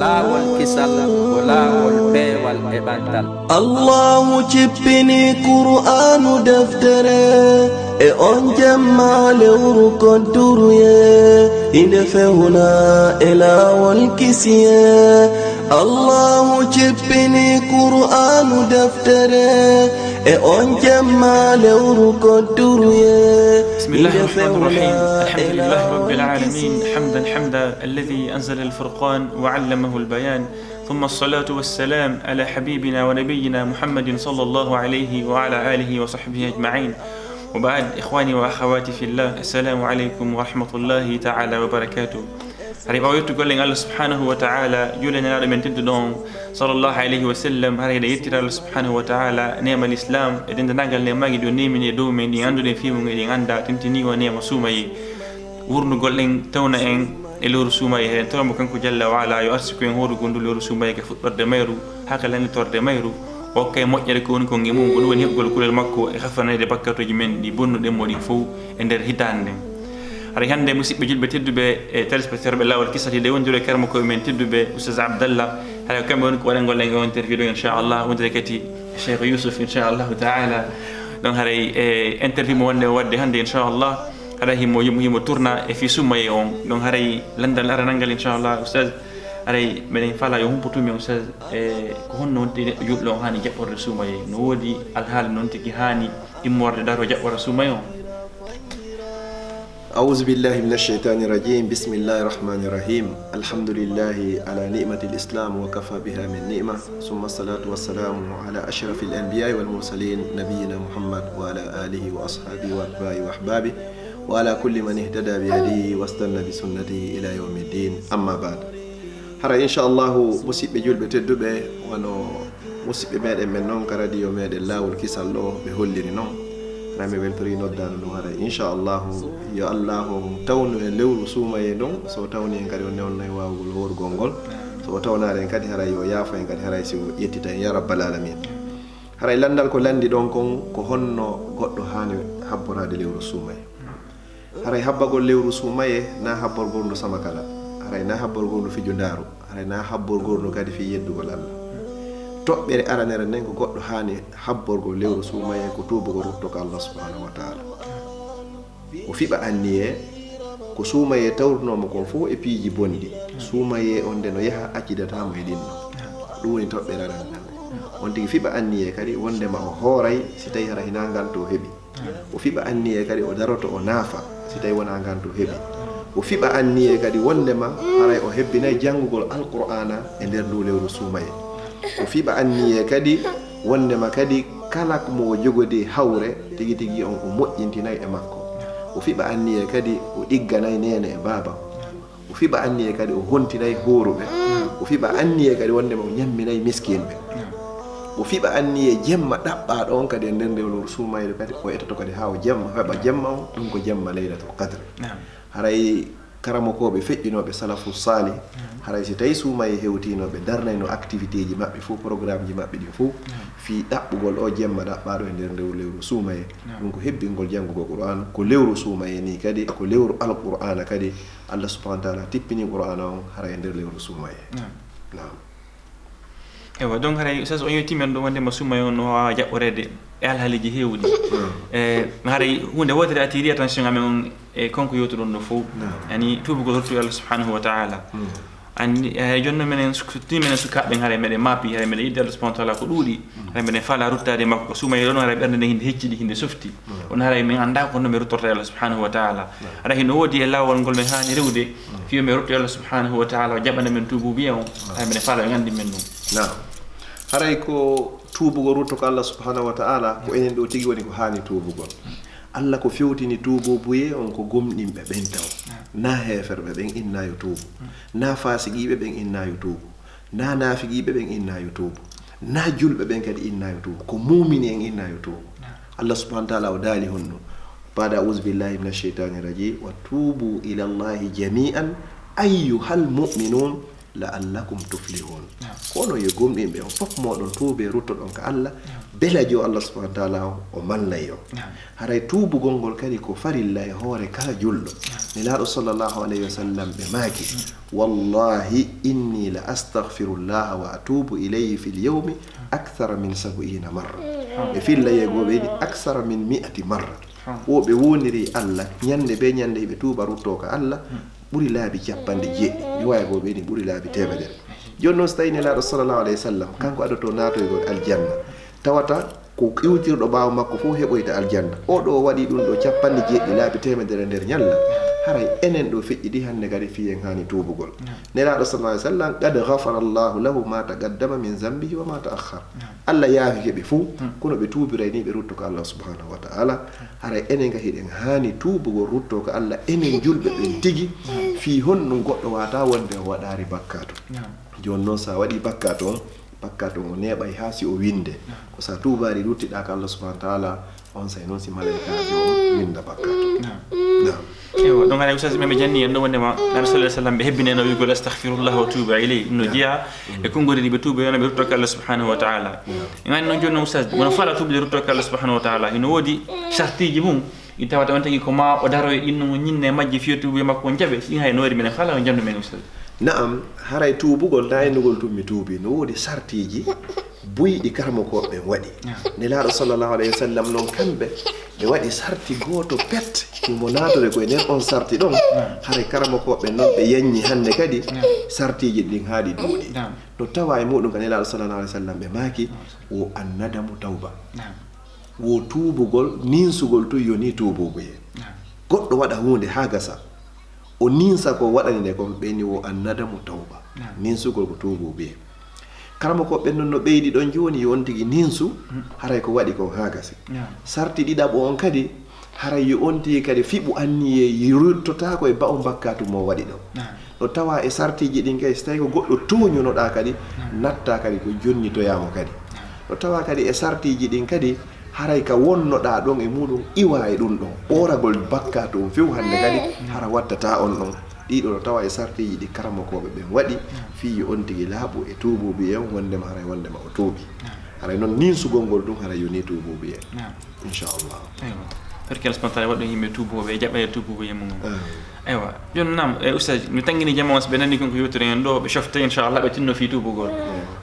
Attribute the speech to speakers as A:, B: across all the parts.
A: laawol kisal ko laawol peewal e ɓantal.
B: Allahu cippini Qur'anu deftere e on jemma lewru konturuye inde fewna e laawol kisiye. Allahu cippini Qur'anu deftere e on jemma lewru konturuye.
C: بسم الله الرحمن الرحيم. الحمد لله رب العالمين حمدا الذي أنزل الفرقان وعلمه البيان، ثم الصلاة والسلام على حبيبنا ونبينا محمد صلى الله عليه وعلى آله وصحبه أجمعين. وبعد إخواني وأخواتي في الله، السلام عليكم ورحمة الله تعالى وبركاته. هري باويتو قولين الله سبحانه وتعالى يولنا على من تدون صلى الله عليه وسلم. هري يترى الله سبحانه وتعالى نعم الإسلام إذن نانغال نعماغي دو نيمين يدومين دي عندو دي فيمون دي عندها تنتني ونعم سومي ورنو قولين تونا إن إلور سومي هري ترى مكانكو جل وعلا يؤرسكو إن هورو قندو لور سومي كفوت برد ميرو هكا لاني تورد ميرو وكاي موجة كون كون جمون قلوان يبقل كل المكو إخفنا دي بكاتو جمين دي بونو دي مودي فو إندر هيتان دي. هري هندي مسيب بجيل بتدو بتلسبتر بالله والكسر دي وندو لكرم كومين تدو بأستاذ عبد الله. هري كم بقولك ولا نقول لك انترفيو إن شاء الله وانت كتي الشيخ يوسف إن شاء الله تعالى. دون هري انترفيو موند ودي هندي إن شاء الله. هري هي تورنا في سوما يوم. دون هري لندن أرنانجل إن شاء الله أستاذ. هري من فلا يوم بتومي أستاذ كهون نونتي يطلع هاني جبر سوما يوم نودي الحال نونتي كهاني إمور دارو جبر سوما يوم.
D: أعوذ بالله من الشيطان الرجيم. بسم الله الرحمن الرحيم. الحمد لله على نعمة الإسلام وكفى بها من نعمة، ثم الصلاة والسلام على أشرف الأنبياء والمرسلين نبينا محمد وعلى آله وأصحابه وأتباعه وأحبابه وعلى كل من اهتدى بهديه واستنى بسنته إلى يوم الدين. أما بعد، هرا إن شاء الله مسيب بجول بتدبه ونو مسيب ميد من نون كراديو ميد الله والكسال له بهولي نون rami weltori noddano ɗum haɗa inchallahu yo allahu tawnu en lewru suumaye ɗon so tawni en kadi o newnayi wawgol worgol ngol so o tawnare en kadi haray yo yaafa en kadi haray si o ƴettita en ya rabbal alamin. haray landal ko landi ɗon kon ko honno goɗɗo hani habborade lewru suumaye. haray habbagol lewru suumaye na habborgol ndu sama kala, haray na habborgol ndu fijo ndaaru, haray na habborgol ndu kadi fi yeddugol Allah. toɓɓere aranere nden ko goɗɗo hani habborgo lewru suumaye ko tuubugo ruttoka Allah subhanahu wa ta'ala. o fiɓa anniye ko suumaye tawrunoma kon fof e piiji bonɗi. suumaye on nde no yaha accidatamo e ɗinno, ɗum woni toɓɓere aranere. on tigi fiɓa anniye kadi wondema o hooray si tawi hara hina nganto heeɓi. o fiɓa anniye kadi o daroto o naafa si tawi wona nganto heeɓi. o fiɓa anniye kadi wondema haray o hebbinayi janngugol alqur'ana e nder ndu lewru suumaye. o fiɓa anniye kadi wondema kadi kala mo jogodi hawre tigi tigi on o moƴƴintinayi e makko. o fiɓa anniye kadi o ɗigganayi nene e baba. o fiɓa anniye kadi o hontinayi horuɓe. o fiɓa anniye kadi wondema o ñamminayi miskinɓe. o fiɓa anniye jemma ɗaɓɓaɗo on kadi e nder lewru suumayre kadi o etoto kadi ha o jemma heɓa jemma on ɗum ko jemma laylatul qadre. haray karamokoɓe feƴƴinoɓe salafu salih haray si tawi suumaye hewtinoɓe darnayno activité ji maɓɓe fof, programme ji maɓɓe ɗin fof fi ɗaɓɓugol o jemma ɗaɓɓaɗo e nder lewru suumaye. ɗum ko hebbingol janngugo qur'an ko lewru suumaye ni kadi ko lewru alqur'ana kadi Allah subhanahu wa ta'ala tippini qur'ana on haray e nder lewru suumaye.
C: ewa donc haray so on yettimen ɗo wondema suumaye on no wawa jaɓɓorede e alhaaliji heewɗi. haray hunde wotere attiri attention amen on e konko yewtuɗon ɗo fof ani tuubugol ruttude Allah subhanahu wa ta'ala. andi jonno minen timinen sukaɓe haray meɗen maapi haray meɗen yidde Allah subhanahu wa ta'ala ko ɗuuɗi haray meɗen faala ruttade makko ko suumaye ɗon haray ɓernde nde hinde hecciɗi hinde softi on haray min anda ko nomi ruttorta Allah subhanahu wa ta'ala. haray hino woodi e laawol ngol min hani rewde fiyo mi rutto Allah subhanahu wa ta'ala o jaɓana men tuububiya on haray meɗen faala ɓe gandi men ɗum.
D: haray ko tuubugo ruttoka Allah subhanahu wa ta'ala ko enen ɗo tigi woni ko hani tuubugol. Allah ko fewtini tuubobuye on ko gomɗinɓe ɓen taw, na heferɓe ɓen innayo tuubu, na fasiqiɓe ɓen innayo tuubu, na nafiqiɓe ɓen innayo tuubu, na julɓe ɓen kadi innayo tuubu, ko mumini en innayo tuubu. Allah subhanahu wa ta'ala o daali honno bada a'udhu billahi minash shaitani rajim wa tuubu ila Allahi jami'an ayyuhal mu'minun la'allakum tuflihun kono yo gomɗinɓe on fof moɗon tuube ruttoɗon ka Allah belajo Allah subhanahu wa ta'ala o mallayo haray tuubugol ngol kadi ko farilla e hoore kala julɗo nelaɗo sallallahu alayhi wa sallam ɓe maaki wallahi inni la astaghfirullah wa atubu ilayhi fil yawmi akthara min 70 marra ɓe fillayegoɓe ɗi akthara min 100 marra o ɓe woniri Allah ñande be ñande ɓe tuuba rutto ka Allah ɓuri laabi 90 riwayagoɓe ni ɓuri laabi 100 joni noon so tawi nelaɗo sallallahu alayhi wa sallam kanko adoto natoygol aljanna tawata ko iwtirɗo ɓaawo makko fof heɓoyta aljanna oɗo waɗi ɗum ɗo 90 laabi 100 nder ñalla haray enen ɗo feƴƴiɗi hannde kadi fiyen hani tuubugol nelaɗo sallallahu alayhi wa sallam qad ghafara llahu lahu ma taqaddama min zambihi wa ma ta'akhkhar Allah yaafike ɓe fuu kono ɓe tuubiray ni ɓe rutto ko Allah subhanahu wa ta'ala haray enen ga hiɗen hani tuubugol rutto ko Allah enen julɓe ɓen tigi fi honɗum goɗɗo wata wonde o waɗari bakkato joni noon sa waɗi bakkato on bakkato o neɓay ha si o winde ko sa tuubari ruttiɗa ko Allah subhanahu wa ta'ala on say noon si malaikajo o winda bakkato
C: ewa donc aɗa ustad ɓe janni en ɗo wondema nabi sallah sallam ɓe hebbineno wigol astahfirullah wa tuba iley ɗum no jeeya e konngolidi ɓe tuuba yona ɓe ruttoke Allah subhanahu wa ta'ala e gandi noon joni noon ustad wono fala tuubde ruttoke Allah subhanahu wa ta'ala ino woodi sartiji mum i tawata on tagi ko ma o daro e ɗinno ñinne majji fiyo tuuba makko on jaɓe ɗin hay no waɗi minen fala o jandu men ustad
D: naam haray tuubugol nayinugol tum mi tuubi no woodi sartiji buyɗi karmakoɓe waɗi nelaɗo sallallahu alayhi wa sallam noon kamɓe ɓe waɗi sarti goto pet mo natore koye nden on sarti ɗon haray karmakoɓe noon ɓe yanñi hannde kadi sartiji ɗin haaɗi duuɗi no tawa e muɗum ka nelaɗo sallallahu alayhi wa sallam ɓe maaki wo annadamu tawba wo tuubugol ninsugol to yoni tuubugoye goɗɗo waɗa hunde ha gasa o ninsa ko waɗani nde kon ɓeni wo annadamu tawba ninsugol ko tuubugoye karama ko ɓen no ɓeydi ɗon joni yon tigi ninsu haray ko waɗi kon ha gasi sarti ɗiɗaɓo on kadi haray yo on tigi kadi fiɓu anniye ruttotako e ba'o bakkatu mo waɗi ɗo no tawa e sartiji ɗin kadi so tawi ko goɗɗo toñunoɗa kadi natta kadi ko jonnitoyamo kadi no tawa kadi e sartiji ɗin kadi haray ka wonnoɗa ɗon e muɗum iwa e ɗum ɗon ɓoragol bakkatu on few hande kadi hara wattata on ɗon ɗiɗo no tawa e sartiji ɗi karamakoɓe ɓen waɗi fiyi on tigi laaɓu e tuububi en wondema haray wondema o tuubi haray noon ninsugol ngol ɗum haray yoni tuububi en inchallah
C: barke Allah subhanahu wa ta'ala waɗɗo yimɓe tuuboɓe jaɓa e tuububi mum eywa joni nam e ustad mi tangguini jama on so ɓe nandi konko yewtore en ɗo ɓe cofta inchallah ɓe tinno fi tuubugol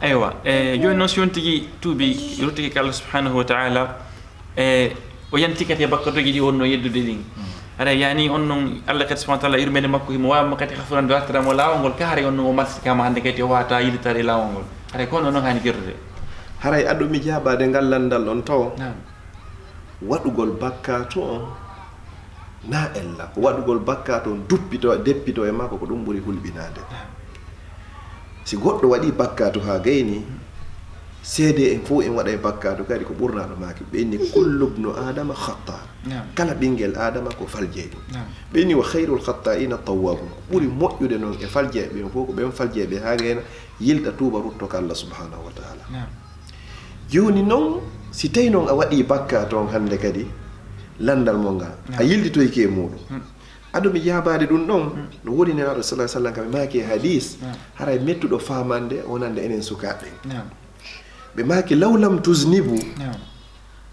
C: eywa joni noon so yon tigui tuubi ruttiki ko Allah subhanahu wa ta'ala o yantikati e bakkatoji ɗi wonno yeddude ɗin aɗa yani on noon Allah kadi subhanahu wa ta'ala yurmede makko himo wawma kadi hafurande wartiramo lawol ngol ka haray on noon o marsikama hannde kadi o wawata yiditade lawol ngol haray kono noon hani gertude
D: haray aɗumi jaɓade ngallandal on taw waɗugol bakkato on na ella ko waɗugol bakkato on deppito e makko ko ɗum ɓuri hulɓinade si goɗɗo waɗi bakkato ha gayni seede en fof en waɗa e bakkato kadi ko ɓurnaɗo maki ɓenni kullu bnu adama khatta kala ɓinguel adama ko faljeyɗo ɓenni wa khayrul khatta'ina tawwabun ɓuri moƴƴude noon e faljeɓe ɓen fof ko ɓen faljeɓe ha gayna yilta tuuba ruttoka Allah subhanahu wa ta'ala joni noon si tawi noon a waɗi bakkato on hande kadi landal mo ngal a yilditoyke e muɗum aɗumi jabade ɗum ɗon no woni nenaɗo sallah sallam kam ɓe maki e hadis haray mettuɗo famande wonande enen sukaɓe ɓe maki law lam tuznibu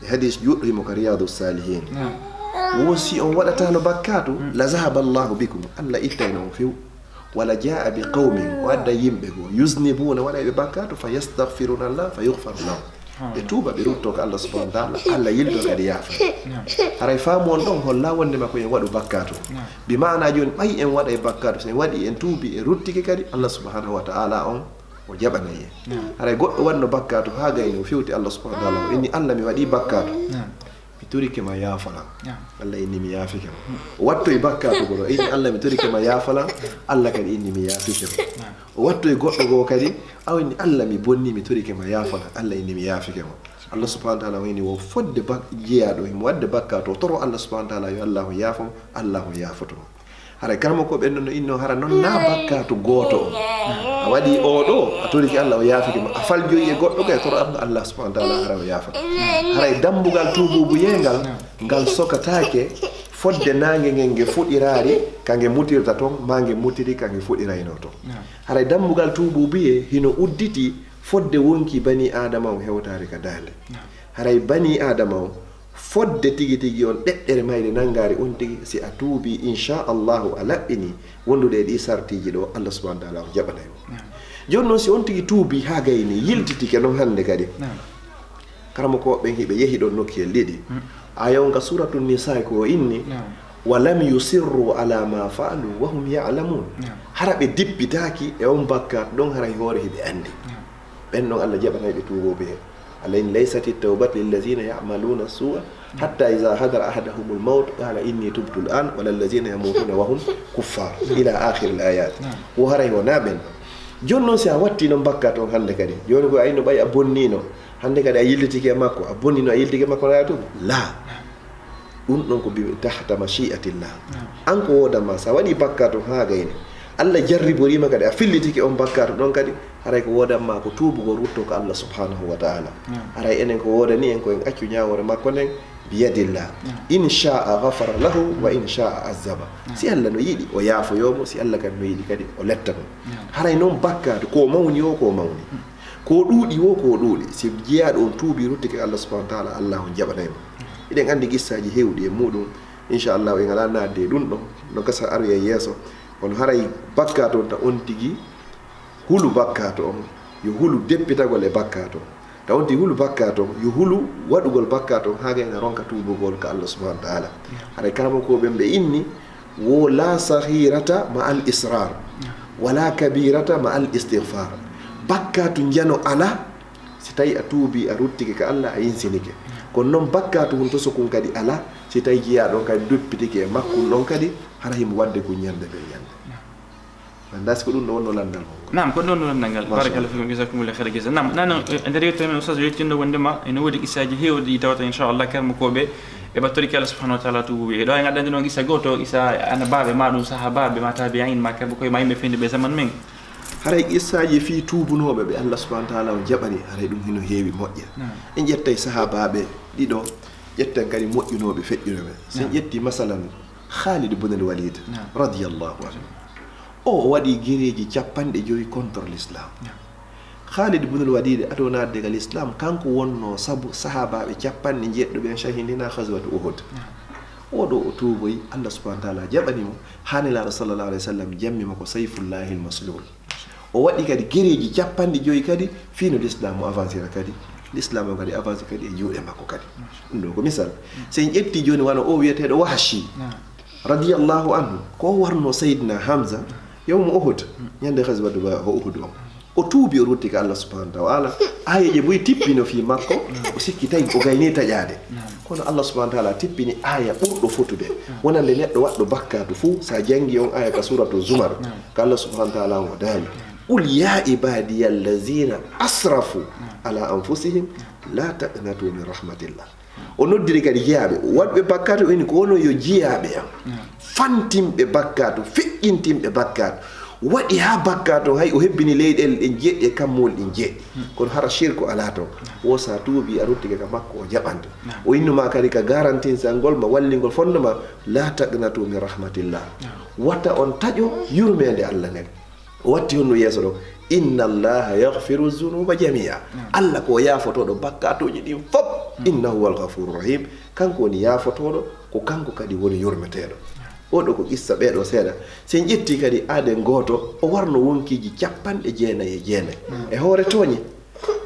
D: e hadis juɗɗo himo ko riyadu salihin wosi on waɗatano bakkatu la zahaba allahu bikum Allah ittayno on few wala jaa bi qawmin o adda yimɓe goo yuznibuna waɗa ɓe bakkatu fa yastaghfiruna Allah fa yughfaru lahu ɓe tuuba ɓe rutto ko Allah subhanahu wa ta'ala Allah yildo kadi yaafa haray faamu on ɗon holla wondema ko en waɗu bakkatu bi mana joni ɓay en waɗa e bakkatu so en waɗi en tuubi e ruttiki kadi Allah subhanahu wa ta'ala on o jaɓanayi en haray goɗɗo waɗno bakkatu ha gayni o fewti Allah subhanahu wa ta'ala o inni Allah mi waɗi bakkatu mi torike ma yaafalam Allah inni mi yaafike ma o watto e bakkatu goɗo inni Allah mi torike ma yaafalam Allah kadi inni mi yaafike ma o watto e goɗɗo goo kadi aw inni Allah mi bonni mi torike ma yaafalam Allah inni mi yaafike ma Allah subhanahu wa ta'ala wini wo fodde jeeyaɗo himo wadde bakkatu o toro Allah subhanahu wa ta'ala yo Allahu yaafamo Allahu yaafotomo haray karma ko ɓen no inno hara noon na bakkatu goto a waɗi oɗo a toriki Allah o yaafike ma a faljoyi e goɗɗo kay toro Allah subhanahu wa ta'ala hara o yaafata haray dambugal tuububu yeyngal ngal sokatake fodde nange nge fuɗirari kange mutirta ton mange mutiri kange fuɗirayno ton haray dammugal tuubu biye hino udditi fodde wonki bani adama o hewtare ka dande haray bani adama o fodde tigi tigi on ɗeɗɗere mayde nangari on tigi si a tuubi inchallahu a laɓɓini wondude ɗi sartiji ɗo Allah subhanahu wa taala o jaɓanaymo joni noon si on tigi tuubi ha gayni yiltitike noon hande kadi karamo ko ɓe hiɓe yehi ɗon nokkiyel ɗiɗi ayonka suratu nisa ko inni walam yusirru ala ma faalu wa hum ya'lamun hara ɓe dippitaki e on bakkat ɗon haray hoore hiɓe andi ɓen ɗon Allah jaɓanayɓe tuuboɓe he alayn laysat at-tawbat lillazina ya'maluna su'a hatta idha hadara ahaduhum al-maut qala inni tubtu al-an wala allazina yamutuna wa hum kuffar ila akhir al-ayat wo haray wona ɓen joni noon si a watti no bakkat on hande kadi joni ko ayno ɓay a bonnino hande kadi a yillitike makko a bonnino a yillitike makko na tuuba la ɗum ɗon ko bimi tahta mashi'atillah an ko wodanma sa waɗi bakkato ha gayne Allah jarriborima kadi a fillitike on bakkato ɗon kadi haray ko wodanma ko tuubugo rutto ko Allah subhanahu wa ta'ala haray enen ko wodani en ko en accu ñawore makko nden biyadillah in sha'a ghafara lahu wa in sha'a azaba si Allah no yiɗi o yaafoyomo si Allah kadi no yiɗi kadi o lettamo haray noon bakkato ko mawni o ko mawni ko ɗuuɗi wo ko ɗuuɗi si jeeyaɗo on tuubi ruttike Allah subhanahu wa ta'ala Allah on jaɓanaymo eɗen andi qissaji hewɗi e muɗum inchallahu en ala nadde ɗum ɗon no gasa aroya yeeso on haray bakkato on ta on tigi hulu bakkato on yo hulu deppitagol e bakkato ta on tigi hulu bakkato on yo hulu waɗugol bakkato on haga ena ronka tuubugol ka Allah subhanahu wa ta'ala haray kalamo ko ɓen ɓe inni wo la sahirata ma al israr wala kabirata ma al istighfar bakkatu jano ala si tawi a tuubi a ruttike ka Allah a yinsinike kono noon bakkatu hun to sokun kadi ala si tawi jiya ɗon kadi duppitike e makkul ɗon kadi hara himo wadde ko ñande ɓe ñande andas ko ɗum ɗo wonno landal mo
C: nam ko ɗon ɗo landal ngal barakallahu fikum jazakumullahu khairan jazaa nam nano nder yettomen ustad yettindo wondema ene woodi qissaji heewɗi ɗi tawata inchallah karmo koɓe e battoriki Allah subhanahu wa ta'ala tuubuɓe ɗo e gaddande noon qissa goto qissa ana baaɓe ma ɗum sahabaɓe ma tabi'in ma karbo koye ma yimɓe fende ɓe zaman men
D: haray qissaji fi tuubunoɓe ɓe Allah subhanahu wa ta'ala o jaɓani haray ɗum hino heewi moƴƴa en ƴettay sahabaɓe ɗiɗo ƴetten kadi moƴƴunoɓe feƴƴunoɓe sen ƴetti masalan Khalid ibn al-Walid radiyallahu anhu o waɗi guereji 50 contre l'islam Khalid ibn al-Walid aɗo nadde gal islam kanko wonno sabu sahabaɓe 50 jeɗɗuɓe shahidina ghazwat Uhud oɗo o tuuboyi Allah subhanahu wa ta'ala jaɓanimo hanilaɗo sallallahu alayhi wa sallam jammima ko sayfullahi al-maslul o waɗi kadi guereji 50 kadi fino l'islam o avancera kadi l'islam o kadi avance kadi e juuɗe makko kadi ɗum ɗo ko misal sen ƴetti joni wano o wiyeteɗo Wahshi radiyallahu anhu ko warno Sayyidina Hamza yawmu Uhud ñande ghazwat Uhud o tuubi o rutti ka Allah subhanahu wa ta'ala ayeje boyi tippino fi makko o sikki tawi o gayni taƴade kono Allah subhanahu wa ta'ala tippini aya ɓurɗo fotude wonande neɗɗo waɗɗo bakkatu fuu sa jangi on aya ka suratu Zumar ka Allah subhanahu wa ta'ala o daali qul ya ibadiya allazina asrafu ala anfusihim la taqnatu min rahmatillah o noddiri kadi jeyaɓe waɗɓe bakkatu ini ko wono yo jeyaɓe am fantimɓe bakkatu feƴƴintimɓe bakkatu waɗi ha bakkatu hay o hebbini leyɗele ɗen jeeɗi e kammol ɗin jeeɗi kono hara shirku ala to wo sa tuubi a ruttike ka makko o jaɓante o innuma kadi ka garantinsangol ma wallingol fondema la taqnatu min rahmatillah watta on taƴo yurmede Allah nden o watti honno yeeso ɗo inna allaha yaghfiru zunuba jamia Allah ko yaafotoɗo bakkatuji ɗin fop innahu wal ghafuru rahim kanko woni yaafotoɗo ko kanko kadi woni yurmeteɗo oɗo ko qissa ɓeɗo seeɗa sen ƴetti kadi aaden goto o warno wonkiji 99 e hoore tooñe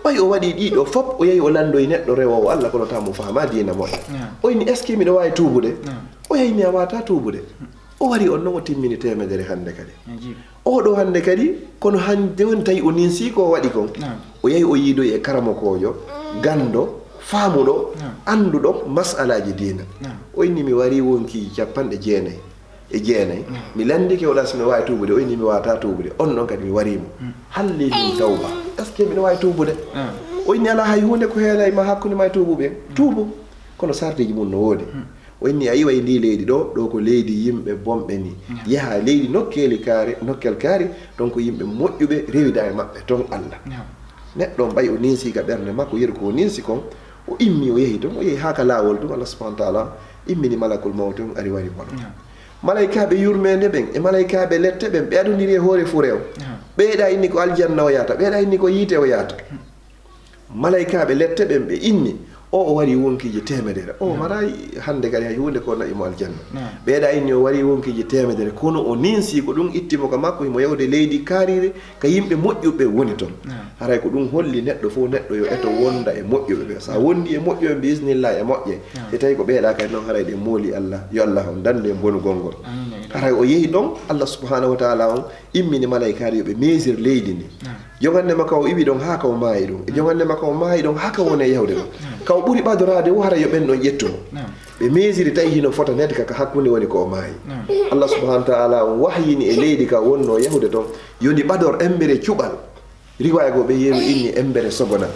D: ɓay o waɗi ɗiɗo fop o yehi o landoye neɗɗo rewowo Allah kono tamo faama dina moƴƴa o inni est ce que miɗo wawi tuubude o yeyni a wata tuubude o wari on noon o timmini temedere hande kadi oɗo hande kadi kono hande woni tawi o ninsi ko waɗi kon o yehi o yiidoye e karamokojo gando faamuɗo anduɗo masalaji dina o inni mi wari wonki 99 mi landike o ɗasmi wawi tuubude o inni mi wata tuubude on ɗon kadi mi warimo halli min tawba est ce que miɗo wawi tuubude o inni ala hay hunde ko heelay ma hakkude ma e tuubuɓe tuubu kono sardiji mum no woodi o inni a yiwa e ndi leydi ɗo ko leydi yimɓe bomɓe ni yaha leydi nokkel kaari donc yimɓe moƴƴuɓe rewida e maɓɓe ton Allah neɗɗo ɓay o ninsi ka ɓernde makko yeru ko ninsi kon o immi o yehi ton o yehi ha ka lawol ɗum Allah subhanahu wa ta'ala immini malakul mawti on ari wari bono malaikaɓe yurmede ɓen e malaikaɓe lette ɓen ɓe adodiri e hoore fuu rew ɓeeɗa inni ko aljanna o yahata ɓeeɗa inni ko yiite o yahata malaikaɓe lette ɓen ɓe inni o wari wonkiji temedere o mara hande kadi hay hunde ko naɓimo aljanna ɓeeɗa inni o wari wonkiji temedere kono o ninsi ko ɗum ittimo ka makko himo yawde leydi karire ka yimɓe moƴƴuɓe woni toon haray ko ɗum holli neɗɗo fof neɗɗo yo eto wonda e moƴƴuɓe ɓe sa wondi e moƴƴuɓe bisimillah e moƴƴe e tawi ko ɓeeɗa kadi noon haray ɗe mooli Allah yo Allah on dande e bonugol ngol haray o yeehi ɗon Allah subhanahu wa taala on immini malaikaji yoɓe mesir leydi ndi jogande makka o iwi ɗon ha kaw maayi ɗum e jogande makka o maayi ɗon ha ka woni e yawde ɗon kaw ɓuuri ɓadorade o hara yo ɓen ɗon ƴettumo ɓe mesiri tawi hino fota nede kaka hakkunde woni ko o maayi Allah subhanahu wa taala on wahyini e leydi ka wonno yahude toon yoni ɓador embere cuɓal riwaya go ɓe yeeru inni embere sogonal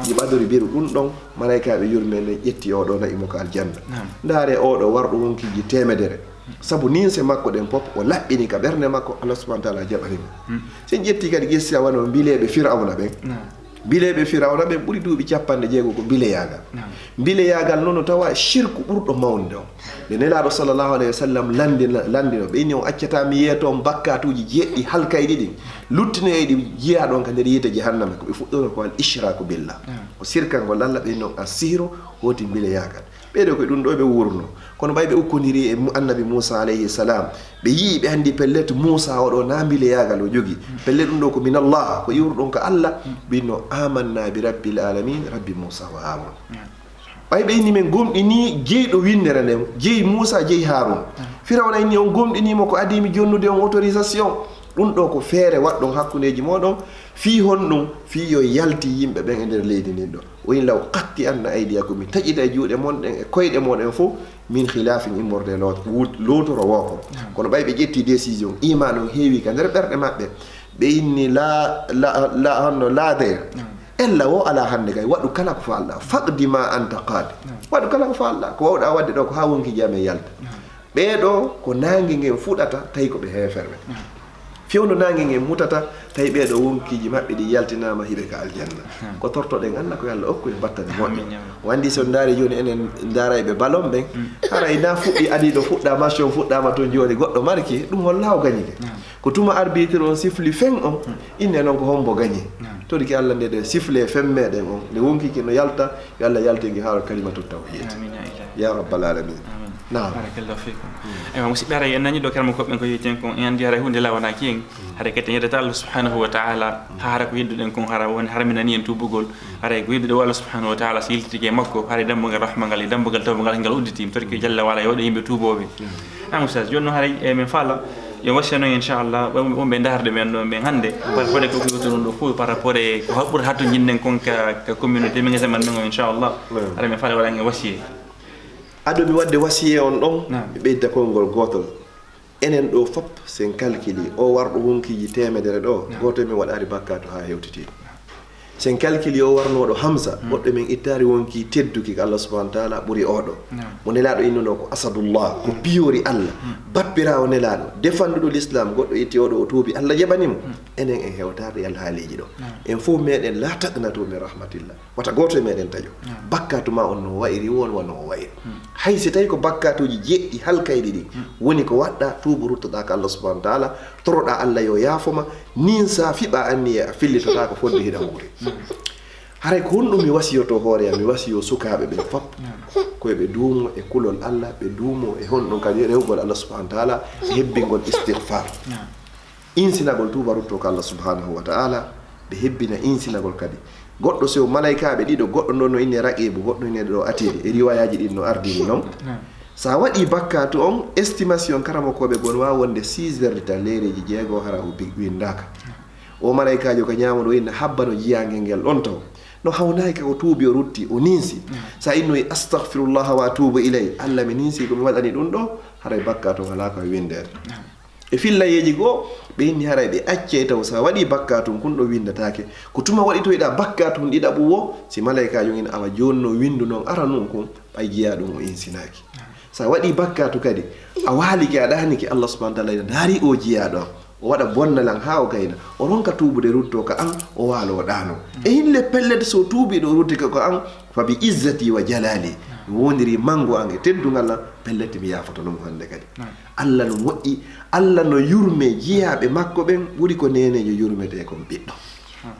D: ɗi ɓadori biru ɗum ɗon malaikaɓe yurmene ƴetti oɗo naɓimo ko aljanna ndaare oɗo warɗo wonkiji temedere sabu ninse makko ɗen pop o laɓɓini ka ɓernde makko Allah subhanahu wa taala jaɓanimo sen ƴetti kadi gessa wano mbileɓe firawna ɓen bileɓe firawna ɓen ɓuuri duuɓi 60 ko bileyagal bileyagal noon no tawa shirku ɓurɗo mawde o nde nelaɗo sallllahu alayhi wa sallam landino ɓe inni on accata mi yeeya toon bakkatuji jeeɗɗi halkayɗi ɗin luttinoyɗi jiya ɗon ka nder yiite jahannama ko ɓe fuɗɗono ko al ishraku billah ko sirkal ngol Allah ɓe noon a sihro hoti bileyagal ɓeɗo koye ɗum ɗo ɓe wurno kono ɓay ɓe ukkodiri e annabi Moussa alayhi salam ɓe yii ɓe andi pellet Moussa oɗo nambile yagal o jogi pellet ɗum ɗo ko min Allah ko iwruɗon ko Allah ɓinno amanna bi rabbil alamin rabbi Moussa wa Harun ɓay ɓe inni men gomɗini jeyɗo windere nden jeyi Moussa jeyi Harun Firawna inni on gomɗinimo ko adimi jonnude on autorisation ɗum ɗo ko feere waɗɗon hakkudeji moɗon fi honɗum fi yo yalti yimɓe ɓen e nder leydi ndin ɗo o yin law qatti anna aydiyakum mi taƴita e juuɗe monɗen e koyɗe moɗen fof min khilafin immorde lotoro woko kono ɓay ɓe ƴetti décision iman on heewi ka nder ɓerɗe maɓɓe ɓe inni honno laade ella wo ala hande kay waɗu kala ko falɗa faqdi ma anta qaadi waɗu kala ko falɗa ko wawɗa wadde ɗo ko ha wonki jame yalta ɓeeɗo ko nangue ngen fuɗata tawi ko ɓe heeferɓe fewndo nangue ngen mutata tawi ɓeeɗo wonkiji maɓɓe ɗi yaltinama hiɓe ka aljanna ko tortoɗen Allah ko Allah okkude battane moƴƴo wandi so daari joni enen daarayɓe ballon ɓen haray na fuɗɗi adiɗo fuɗɗa match on fuɗɗama toon joni goɗɗo marki ɗum holla o gañike ko tuma arbitre on sifli fen on inne noon ko hombo gañi toɗi ki Allah nde sifle fen meɗen on nde wonkiki no yalta yo Allah yaltigi haala kalimatu tawhid ya rabbal alamin
C: barakallahu fikum ewa musidɓe ara en nani ɗo karma koɓɓen ko yeyten kon en andi hara hunde lawanaki en hara kadi yeddata Allah subhanahu wa taala ha hara ko yedduɗen kon hara woni hara min nani en tubugol hara ko yeddude Allah subhanahu wa taala so yiltitike makko hara dambugal rahma ngal e dambugal tawbagal ngal udditima toɗi ko jalla wala yoɗo yimɓe tuboɓe oustaz joni noon haray min faala yo wassano inchallah wonɓe darde men ɗo ɓen hannde par rapport e ko ɗum ɗo fof par rapport e ko ɓuuri hatto jinnen kon ka communauté min gesa man men o inchallah hara min faala waɗange wasiye
D: aɗo mi wadde wasiye on ɗon ɓe ɓeyda konngol gotol enen ɗo fop sen calculi o warɗo wonkiji temedere ɗo goto min waɗari bakkato ha hewtiti sen calculi o warnoɗo Hamza goɗɗo min ittari wonki tedduki ko Allah subhanahu wa taala ɓuuri oɗo mo nelaɗo innuno ko asadullah ko piyori Allah bappirawo nelaɗo defanduɗo l'islam goɗɗo itti oɗo o tuubi Allah jaɓanimo enen en hewtade yal haaliji ɗo en fof meɗen la taqnatu min rahmatillah wata goto e meɗen taƴo bakkatu ma on no wayri won wonno o wayri hay si tawi ko bakkatuji jeɗɗi halkayɗi ɗi woni ko waɗɗa tuubu ruttoɗa ko Allah subhanahu wa taala toroɗa Allah yo yaafoma nin sa fiɓa anni a fillitata ko fodde hiɗa wuuri haray ko honɗum mi wasiyoto hoore am mi wasiyo sukaɓe ɓen fop koye ɓe duumo e kulol Allah ɓe duumo e honɗum kadi rewgol Allah subhanahu wa taala e hebbingol istighfar insinagol tuuba rutto ko Allah subhanahu wa taala ɓe hebbina insinagol kadi goɗɗo sewo malaikaɓe ɗiɗo goɗɗo ɗon no inne raqibu goɗɗo inne ɗo atide e riwayaji ɗin no ardini noon sa waɗi bakkatu on estimation karamokoɓe gon wawa wonde 6 heures de temps leereji 6 hara o windaka o malaikajo ko ñamoɗo inne habba no jiyangel ngel ɗon taw no hawnaki ko tuubi o rutti o ninsi sa innoyi astaghfirullah wa atubu ilay Allah mi ninsi komi waɗani ɗum ɗo haray bakkatu wala ko windede e fillayeji goo ɓe inni haray ɓe acce taw sa waɗi bakkatum kun ɗo windatake ko tuma waɗitoyɗa bakkatum ɗiɗaɓu wo si malaikajo in awa jonno windu noon ara num kum ɓay jiya ɗum o insinaki sa waɗi bakkatu kadi a waaliki a ɗaniki Allah subhanahu wa taala daari o jiyaɗo o waɗa bonnalan ha o gayna o ronka tuubude rutto ko an o waalo o ɗano e hille pellete so tuubiɗo rutti ko an fa bi izzati wa jalali mi wondiri mango an e teddungal an pellete mi yafoto ɗum hannde kadi Allah no moƴƴi Allah no yurme jiyaɓe makko ɓen ɓuri ko nenejo yurmete kon ɓiɗɗo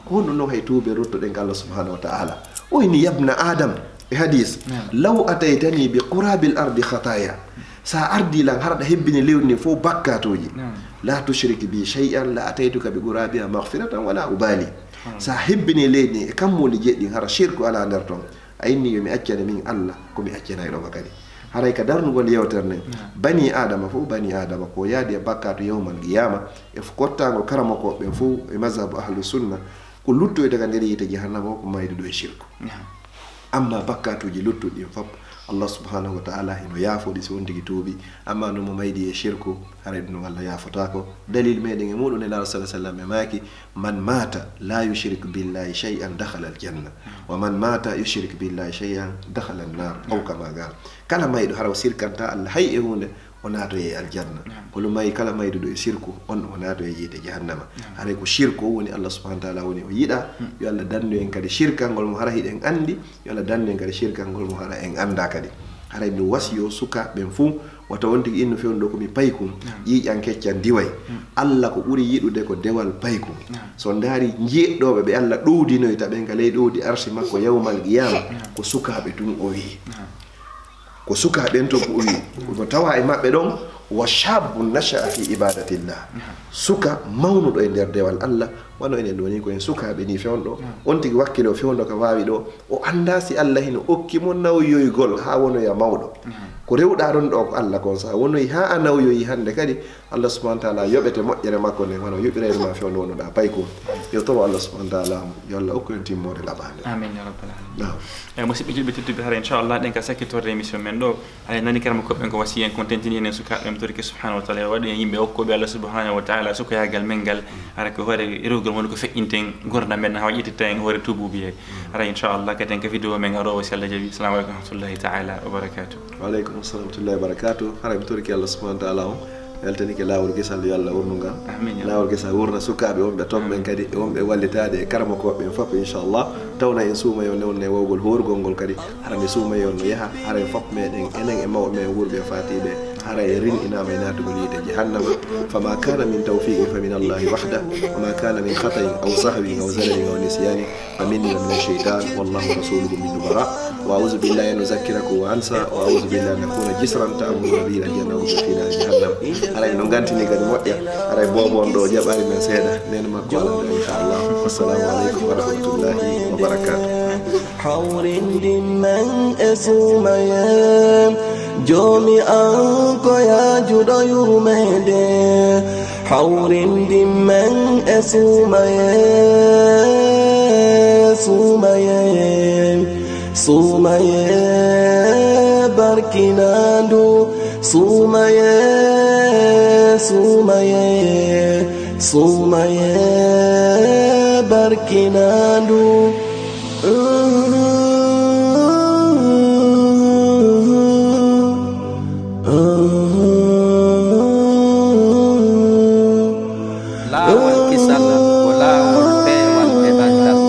D: ko ɗum noon hay tuuɓe ruttoɗen Allah subhanahu wa ta'ala oyni yabna adam e hadis law ataytani bi qurabil ardi khataya sa ardi lan harɗa hebbini lewni fof bakkatuji la tushrik bi shay'an la ataytuka bi qurabiha maghfiratan wala ubali sa hebbini leydi e kammuli jeɗɗi hara shirku ala nder ton a inni yomi accane min Allah komi accanayɗoma kadi haray ka darnugol yewtere nden bani adama fof bani adama ko yaadi e bakkatu yawmal qiyama e kottagol karamakoɓe ɓen fof e mazhabu ahlu sunna ko luttoyde ka nder yite jahannama o ko mayde ɗo e shirku amma bakkatuji luttuɗi ɗin fop Allah subhanahu wa ta'ala hino yaafoɗi so won tigi tuuɓi amma no mo maydi e shirku haray ɗum Allah yaafotako dalil meɗen e muɗum e laara sallah sallam e maaki man mata la yushrik billahi shay'an dakhala aljanna wa man mata yushrik billahi shay'an dakhala annar aw kama gal kala mayɗo hara o sirkanta Allah hay e hunde o naato e aljanna holo mayi kala mayduɗo e shirku on o naato e yiide jahannama haray ko shirku o woni Allah subhanahu wa ta'ala woni o yiɗa yo Allah dandu en kadi shirkal ngol mo hara hiɗen andi yo Allah dandu en kadi shirkal ngol mo hara en anda kadi haray mi wasiyo suka ɓen fuu wata won tigi inno fewno ɗo komi paykum ƴiiƴan keccan diway Allah ko ɓuri yiɗude ko dewal paykum so ndaari jeeɗɗoɓe ɓe Allah ɗowdinoyta ɓen ka ley ɗowdi arsi makko yawmal qiyama ko sukaɓe tun o wi ko sukaɓen to ko wi ko tawa e maɓɓe ɗon wa shabun nasha'a fi ibadatillah suka mawnuɗo e nder dewal Allah wano enen ɗo ni koyen sukaɓe ni fewnɗo on tigi wakkilo fewndo ko wawi ɗo o anda si Allah hino okki mo nawyoygol ha wonoya mawɗo ko rewɗa ɗon ɗo ko Allah kon sa wonoyi ha a nawyoyi hande kadi Allah subhanahu wa ta'ala yoɓete moƴƴere makko nden hono yoɓirede ma fewndo wonoɗa payko yo tawa Allah subhanahu wa ta'ala yo Allah okku en timmode laɓade
C: amin ya rabbal alamin eyi musidɓe julɓe tedduɓe hara inchallah ɗen ka sakkitorde émission men ɗo hay nani karama koɓɓen ko wasi en kon tentini enen sukaɓe mi torki subhanahu wa ta'ala yo waɗi en yimɓe okkoɓe Allah subhanahu wa ta'ala sukayagal men ngal hara ko hoore rewgol woni ko feƴƴinten gurdam men ha ƴettita en hoore tububi hara inchallah kadi en ka vidéo men arowo si Allah jaaɓi assalamu aleykum wa rahmatullahi ta'ala wa barakatuh
D: wa aleykum assalam wa rahmatullahi wa barakatuh hara mi torki Allah subhanahu wa ta'ala o yaltanike lawol guesal yo Allah wurnugal lawol guesa wurna sukaɓe wonɓe tomɓen kadi e wonɓe wallitade e karama koɓen foof inchallah tawna en suumayo newne wawgol horgol ngol kadi hara nde suumayo no yaaha hara e fop meɗen enen e mawɓe men wurɓe fatiɓe hara e rin inama e natugol yiide jahannama fama kana min tawfiqin fa min allahi wahda wama kana min khatayin aw sahwin aw zalalin aw nisyani fa minni wa min asheytan wallahu rasuluhu min nubara wa a'udhu billahi an uzakkirakum wa ansa wa a'udhu billahi an akuna jisran ta'muru bihi al-janna wa fina jahannam hara no gantini kadi moƴƴa hara e bobon ɗo jaɓari men seeɗa nene makko alaa inchallah wassalamu aleykum wa rahmatullahi wa barakatuh
B: hawrin dimman e sumayem jomi an ko yajuɗo yurmede hawrin dimman e sumaye barkinandu sumaye barkinandu
A: lawol kisal ko lawol peewal e bandal